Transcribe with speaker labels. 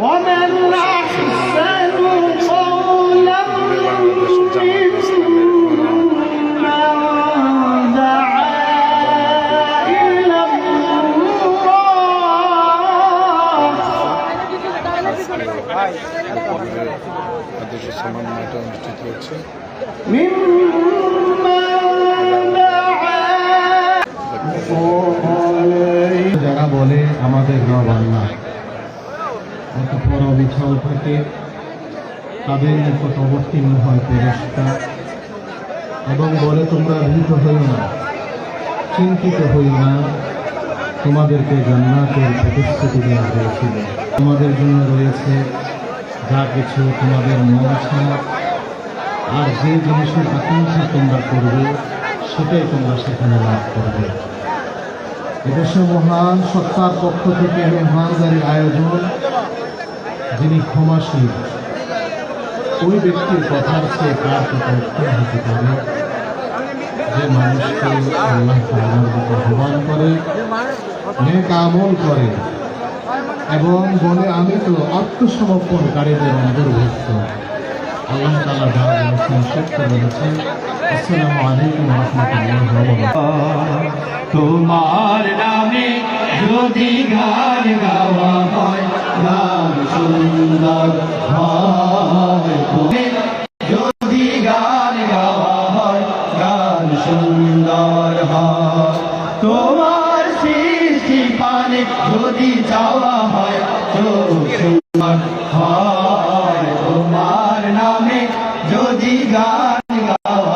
Speaker 1: ومن أحسن قولا ممن دعا إلى
Speaker 2: যারা বলে আমাদের রব আল্লাহ, অতঃপর অবিচল থাকে, তাদের নিকট অবতীর্ণ হয় ফেরেশতা এবং বলে তোমরা ভীত হইও না, চিন্তিত হইও না, তোমাদেরকে জান্নাতের প্রতিশ্রুতি দেওয়া হয়েছিল, তোমাদের জন্য রয়েছে যা কিছু তোমাদের মন ছাড়া, আর যে জিনিসের আকাঙ্ক্ষা তোমরা করবে সেটাই তোমরা সেখানে লাভ করবে। এদেশে মহান সত্তার পক্ষ থেকে মেহমানদারি আয়োজন, যিনি ক্ষমাশীল, ওই ব্যক্তির কথার চেয়ে কার কথা উত্তম হতে পারে যে মানুষকে আল্লাহ তাআলার দিকে আহ্বান করে, নেক আমল করে এবং বলে আমি তো আত্মসমর্পণকারীদের অন্তর্ভুক্ত। আল্লাহ তাআলা যা বলেছেন সত্য বলেছেন। আসসালামু আলাইকুম ওয়া রাহমাতুল্লাহি ওয়া বারাকাতুহু।
Speaker 1: তোমার নামে যদি গান গাওয়া হয়, গান সুন্দর হয়, যদি গান গাওয়া হয়, গান সুন্দর হয়, তোমার সৃষ্টি পানে যদি চাওয়া হয়, সুন্দর হয়, তোমার নামে যদি গান গাওয়া